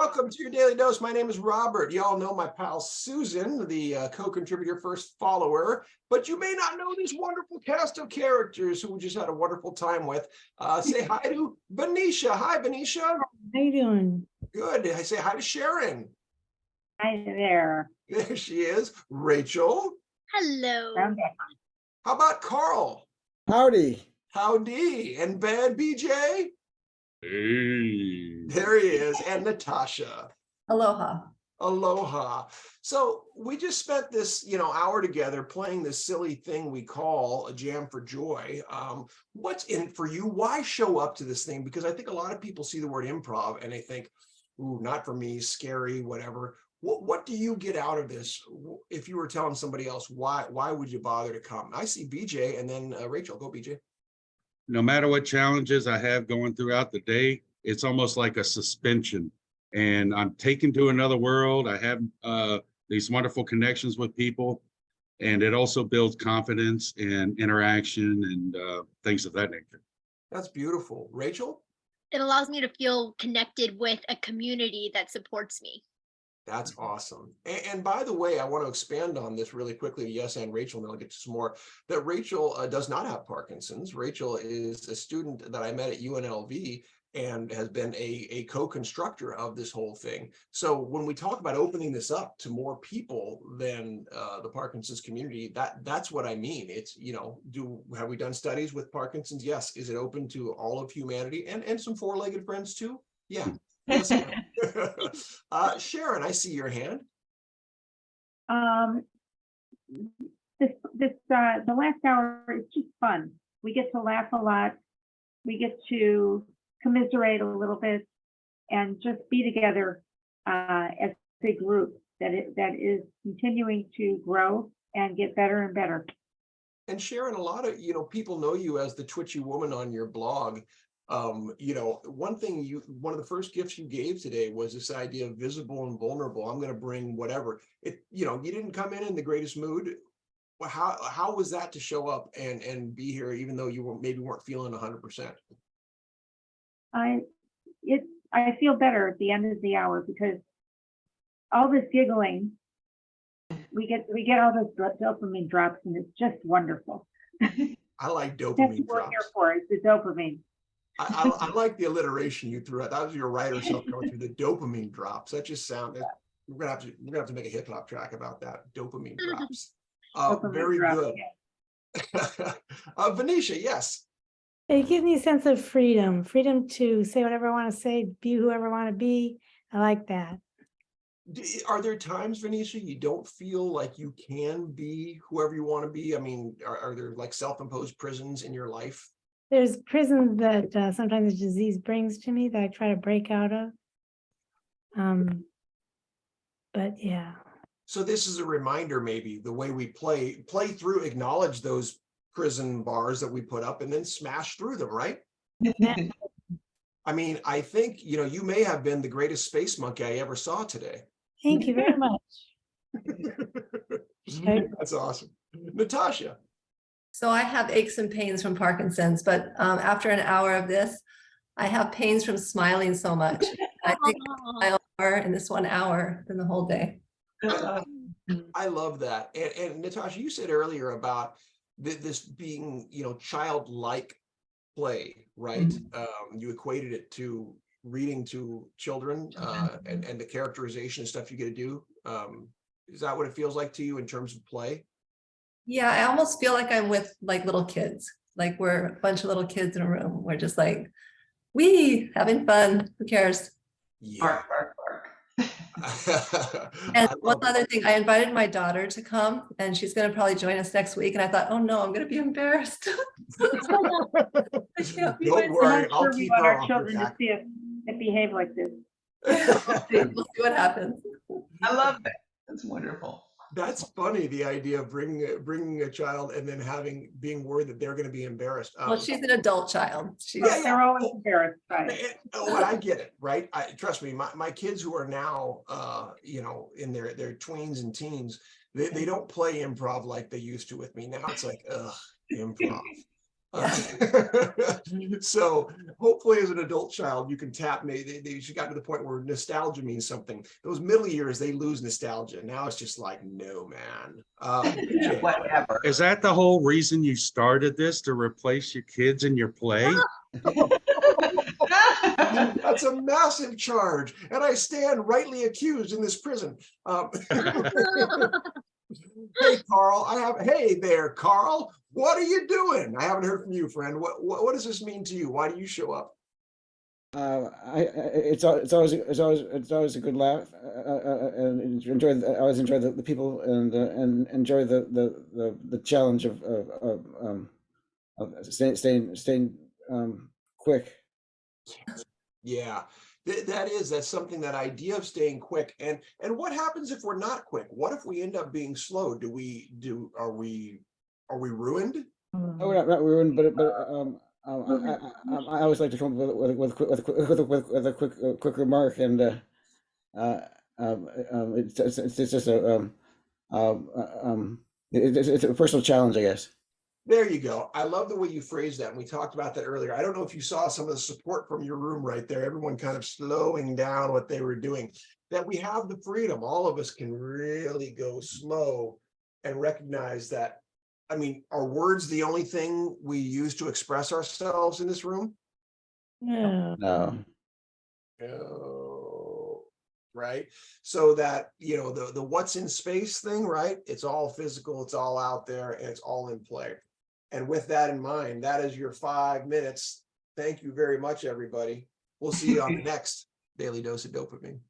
Welcome to your Daily Dose. My name is Robert. You all know my pal Susan, the co-contributor, first follower, but you may not know this wonderful cast of characters who we just had a wonderful time with. Say hi to Venetia. Hi, Venetia. How you doing? Good. I say hi to Sharon. Hi there. There she is. Rachel. Hello. How about Carl? Howdy. Howdy. And Bad BJ? Hey. There he is. And Natasha. Aloha. Aloha. So we just spent this, hour together playing this silly thing we call a Jam for Joy. What's in it for you? Why show up to this thing? Because I think a lot of people see the word improv and they think, ooh, not for me, scary, whatever. What do you get out of this? If you were telling somebody else, why would you bother to come? I see BJ and then Rachel. Go, BJ. No matter what challenges I have going throughout the day, it's almost like a suspension. And I'm taken to another world. I have these wonderful connections with people. And it also builds confidence and interaction and things of that nature. That's beautiful. Rachel? It allows me to feel connected with a community that supports me. That's awesome. And by the way, I want to expand on this really quickly. Yes, and Rachel, and then I'll get to some more. That Rachel does not have Parkinson's. Rachel is a student that I met at UNLV and has been a co-constructor of this whole thing. So when we talk about opening this up to more people than the Parkinson's community, that's what I mean. It's, have we done studies with Parkinson's? Yes. Is it open to all of humanity and some four-legged friends too? Yeah. Yes. Sharon, I see your hand. The last hour is just fun. We get to laugh a lot. We get to commiserate a little bit and just be together as a group that is continuing to grow and get better and better. And Sharon, a lot of people know you as the twitchy woman on your blog. One of the first gifts you gave today was this idea of visible and vulnerable. I'm going to bring whatever you didn't come in the greatest mood. How was that to show up and be here, even though you weren't feeling 100%? I feel better at the end of the hour because all this giggling, we get all those dopamine drops, and it's just wonderful. I like dopamine That's what we're drops. here for, is the dopamine. I like the alliteration you threw out. That was your writer self going through the dopamine drops. That just sounded. We're gonna have to make a hip hop track about that. Dopamine drops. Dopamine Very drops, good. yeah. Venetia, yes. It gives me a sense of freedom to say whatever I want to say, be whoever I want to be. I like that. Are there times, Venetia, you don't feel like you can be whoever you want to be? I mean, are there like self-imposed prisons in your life? There's prisons that sometimes the disease brings to me that I try to break out of. But yeah. So this is a reminder, maybe the way we play through, acknowledge those prison bars that we put up and then smash through them, right? I mean, I think, you may have been the greatest space monkey I ever saw today. Thank you very much. That's awesome. Natasha. So I have aches and pains from Parkinson's, but after an hour of this, I have pains from smiling so much. I think I smile more in this 1 hour than the whole day. I love that. And Natasha, you said earlier about this being, childlike play, right? You equated it to reading to children and the characterization and stuff you get to do. Is that what it feels like to you in terms of play? Yeah, I almost feel like I'm with like little kids, like we're a bunch of little kids in a room. We're just like, having fun. Who cares? Yeah. Bark, bark, bark. And one other thing, I invited my daughter to come and she's going to probably join us next week. And I thought, oh no, I'm going to be embarrassed. Don't worry, I'm not I'll sure we keep want her our off children your to back. see it behave like this. We'll see what happens. I love that. That's wonderful. That's funny, the idea of bringing a child and then being worried that they're going to be embarrassed. Well, she's an adult child. She's They're always embarrassed by it. Oh, I get it, right? Trust me, my kids who are now, in their tweens and teens, they don't play improv like they used to with me. Now it's like, ugh, improv. So hopefully as an adult child, you can tap me. They got to the point where nostalgia means something. Those middle years, they lose nostalgia. Now it's just like, no, man. PJ. Whatever. Is that the whole reason you started this, to replace your kids in your play? That's a massive charge, and I stand rightly accused in this prison. Hey, Carl, hey there, Carl. What are you doing? I haven't heard from you, friend. What does this mean to you? Why do you show up? It's always a good laugh, and I always enjoy the people, and enjoy the challenge of staying quick. Yeah, that's something, that idea of staying quick. And what happens if we're not quick? What if we end up being slow? Are we ruined? Oh, we're not ruined, but I always like to come up with a quick remark, and it's just it's a personal challenge, I guess. There you go. I love the way you phrased that. And we talked about that earlier. I don't know if you saw some of the support from your room right there, everyone kind of slowing down what they were doing, that we have the freedom. All of us can really go slow and recognize that. I mean, are words the only thing we use to express ourselves in this room? No. No. No. Right? So that, the what's in space thing, right? It's all physical, it's all out there, and it's all in play. And with that in mind, that is your 5 minutes. Thank you very much, everybody. We'll see you on the next Daily Dose of Dopamine.